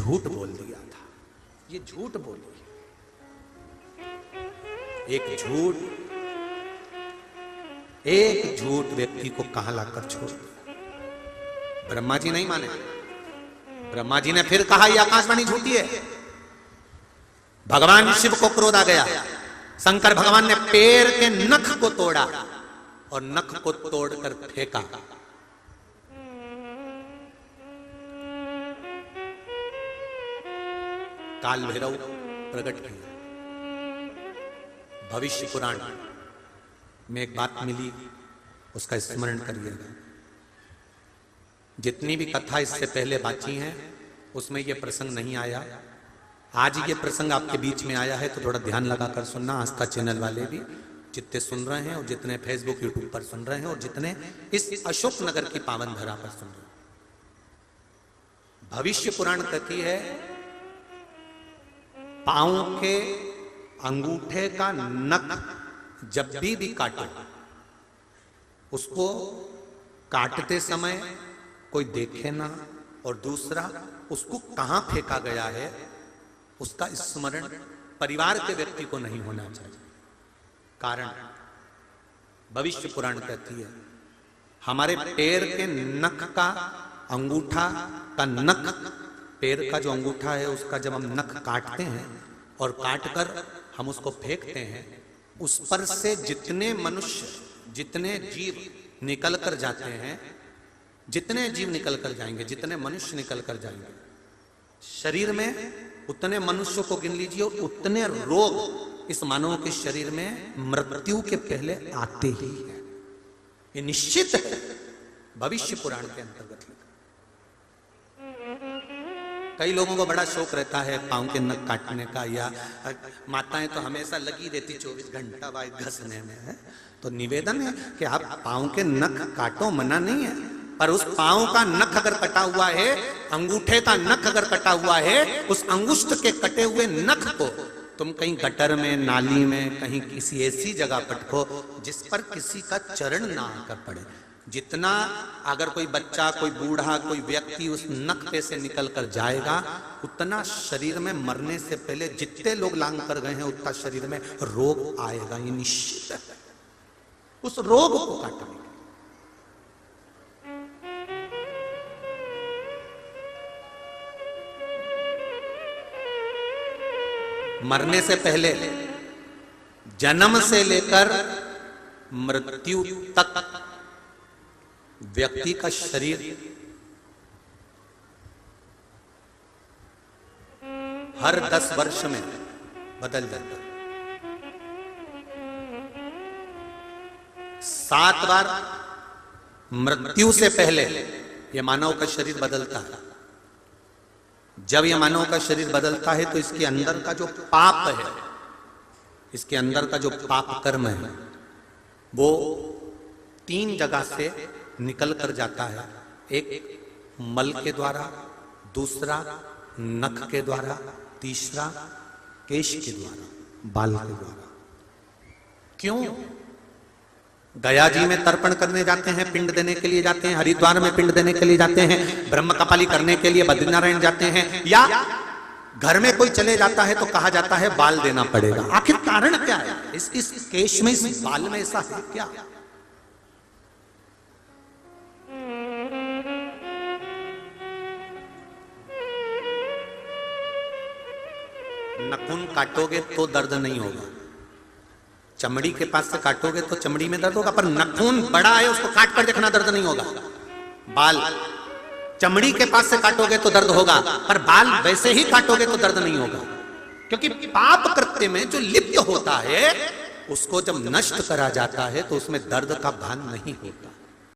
झूठ बोल दिया था। ये झूठ बोली, एक झूठ व्यक्ति को कहां लाकर छोड़ दिया। ब्रह्मा जी नहीं माने। ब्रह्मा जी ने फिर कहा यह आकाशवाणी झूठी है। भगवान शिव को क्रोध आ गया। शंकर भगवान ने पैर के नख को तोड़ा और नख को तोड़कर फेंका। काल भैरव प्रकट किया। भविष्य पुराण में एक बात मिली, उसका स्मरण करिएगा। जितनी भी कथा इससे पहले बाकी हैं उसमें यह प्रसंग नहीं आया। आज ये प्रसंग आपके बीच में आया है तो थोड़ा ध्यान लगाकर सुनना। आस्था चैनल वाले भी जितने सुन रहे हैं और जितने फेसबुक यूट्यूब पर सुन रहे हैं और जितने इस अशोक नगर की पावन धरा पर सुन रहे हैं। भविष्य पुराण कहती है पांव के अंगूठे का नख जब भी काटो, उसको काटते समय कोई देखे ना, और दूसरा उसको कहां फेंका गया है उसका स्मरण परिवार के व्यक्ति को नहीं होना चाहिए। कारण भविष्य पुराण कहती है हमारे पैर के नख का अंगूठा का नख, पैर का जो अंगूठा है उसका जब हम नख काटते हैं और काटकर हम उसको फेंकते हैं, उस पर से जितने मनुष्य, जितने जीव निकल कर जाते हैं, जितने जीव निकल कर जाएंगे, जितने मनुष्य निकल कर जाएंगे शरीर में, उतने मनुष्यों को गिन लीजिए और उतने रोग इस मानव के शरीर में मृत्यु के पहले आते ही है। ये निश्चित है, भविष्य पुराण के अंतर्गत लिखा। कई लोगों को बड़ा शौक रहता है पांव के नख काटने का, या माताएं तो हमेशा लगी रहती 24 घंटा वाई घसने में है। तो निवेदन है कि आप पांव के नख काटो, मना नहीं है, पर उस पांव का नख अगर कटा हुआ है, अंगूठे का नख अगर कटा हुआ है, उस अंगुष्ठ के कटे हुए नख को तुम कहीं गटर में, नाली में, कहीं किसी ऐसी जगह पटको जिस पर किसी का चरण ना आकर पड़े। जितना अगर कोई बच्चा, कोई बूढ़ा, कोई व्यक्ति उस नख पे से निकल कर जाएगा, उतना शरीर में मरने से पहले जितने लोग लांग कर गए हैं उतना शरीर में रोग आएगा। ये निश्चित है। उस रोग को काटने मरने से पहले, जन्म से लेकर मृत्यु तक व्यक्ति का शरीर हर 10 वर्ष में बदल जाता है। 7 बार मृत्यु से पहले यह मानव का शरीर बदलता है। जब यह मानव का शरीर बदलता है तो इसके अंदर का जो पाप है, इसके अंदर का जो पाप कर्म है, वो 3 जगह से निकल कर जाता है। एक मल के द्वारा, दूसरा नख के द्वारा, तीसरा केश के द्वारा, बाल के द्वारा। क्यों? गया जी में तर्पण करने जाते हैं, पिंड देने के लिए जाते हैं, हरिद्वार में पिंड देने के लिए जाते हैं, ब्रह्म कपाली करने के लिए बद्रीनारायण जाते हैं, या घर में कोई चले जाता है तो कहा जाता है बाल देना पड़ेगा। आखिर कारण क्या है? इस केश में, इस बाल में ऐसा है क्या? नाखून काटोगे तो दर्द नहीं होगा, चमड़ी के पास से काटोगे तो चमड़ी में दर्द होगा, पर नाखून बड़ा है उसको काट कर देखना दर्द नहीं होगा। बाल चमड़ी के पास से काटोगे तो दर्द होगा, पर बाल वैसे ही काटोगे तो दर्द नहीं होगा, क्योंकि पाप कृत्य में जो लिप्त होता है उसको जब नष्ट करा जाता है तो उसमें दर्द का भान नहीं होता।